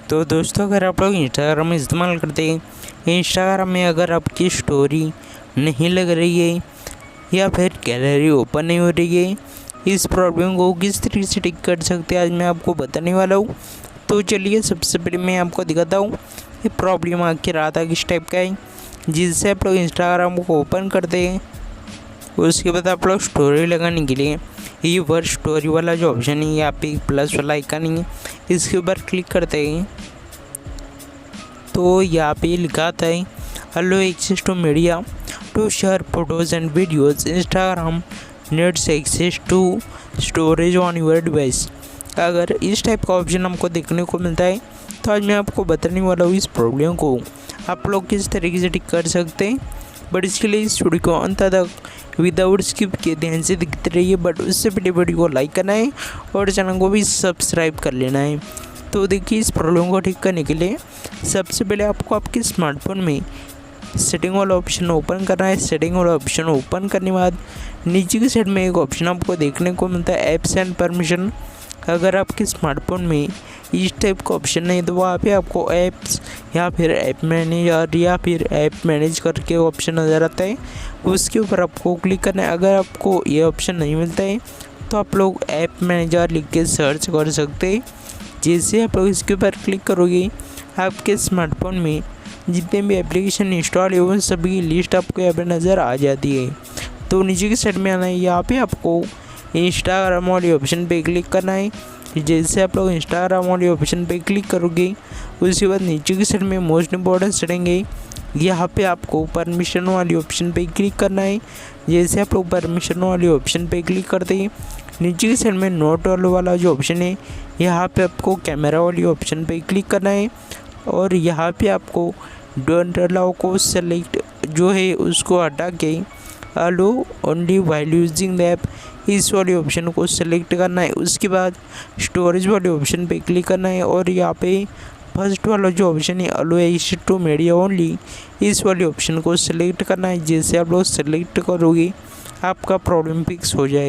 तो दोस्तों, अगर आप लोग इंस्टाग्राम इस्तेमाल करते हैं, इंस्टाग्राम में अगर आपकी स्टोरी नहीं लग रही है या फिर गैलरी ओपन नहीं हो रही है, इस प्रॉब्लम को किस तरीके से ठीक कर सकते हैं आज मैं आपको बताने वाला हूँ। तो चलिए सबसे पहले मैं आपको दिखाता हूँ ये प्रॉब्लम आखिर आता किस टाइप का है। जिससे आप लोग इंस्टाग्राम को ओपन करते हैं, उसके बाद आप लोग स्टोरी लगाने के लिए ये वर्ड स्टोरी वाला जो ऑप्शन है, यहाँ पे प्लस वाला आइकन है, इसके ऊपर क्लिक करते हैं तो यहाँ पे लिखा आता है allow access to media to share photos and videos, Instagram needs access to storage on your device. अगर इस टाइप का ऑप्शन हमको देखने को मिलता है तो आज मैं आपको बताने वाला हूँ इस प्रॉब्लम को आप लोग किस तरीके से ठीक कर सकते हैं। बट इसके लिए इस वीडियो को अंत तक विदाउट स्किप के ध्यान से दिखते रहिए। बट उससे पहले वीडियो को लाइक करना है और चैनल को भी सब्सक्राइब कर लेना है। तो देखिए, इस प्रॉब्लम को ठीक करने के लिए सबसे पहले आपको आपके स्मार्टफोन में सेटिंग वाला ऑप्शन ओपन करना है। सेटिंग वाला ऑप्शन ओपन करने के बाद नीचे की साइड में एक ऑप्शन आपको देखने को मिलता है ऐप्स एंड परमिशन। अगर आपके स्मार्टफोन में इस टाइप का ऑप्शन नहीं तो वहाँ पे आपको ऐप्स या फिर ऐप मैनेजर या फिर ऐप मैनेज करके ऑप्शन नज़र आता है, उसके ऊपर आपको क्लिक करना है। अगर आपको ये ऑप्शन नहीं मिलता है तो आप लोग ऐप मैनेजर लिख के सर्च कर सकते हैं। जैसे आप लोग इसके ऊपर क्लिक करोगे, आपके स्मार्टफोन में जितने भी एप्लीकेशन इंस्टॉल है उन सभी की लिस्ट आपको यहाँ पर नज़र आ जाती है। तो नीचे की साइड में आना है, यहाँ पे आपको इंस्टाग्राम वाले ऑप्शन पे क्लिक करना है। जैसे आप लोग इंस्टाग्राम वाले ऑप्शन पे क्लिक करोगे, उसके बाद नीचे की साइड में मोस्ट इंपॉर्टेंट सेटिंग है, यहाँ पे आपको परमिशन वाले ऑप्शन पे क्लिक करना है। जैसे आप लोग परमिशन वाले ऑप्शन पे क्लिक करते हैं, नीचे की साइड में नोट वाला जो ऑप्शन है, यहाँ पे आपको कैमरा वाली ऑप्शन पे क्लिक करना है और यहाँ पे आपको डोंट अलाउ को सेलेक्ट जो है उसको हटा के allow only while using the app इस वाले ऑप्शन को सेलेक्ट करना है। उसके बाद स्टोरेज वाले ऑप्शन पे क्लिक करना है और यहाँ पे फर्स्ट वाला जो ऑप्शन है allow access to media only इस वाले ऑप्शन को सेलेक्ट करना है। जैसे आप लोग सेलेक्ट करोगे आपका प्रॉब्लम फिक्स हो जाएगा।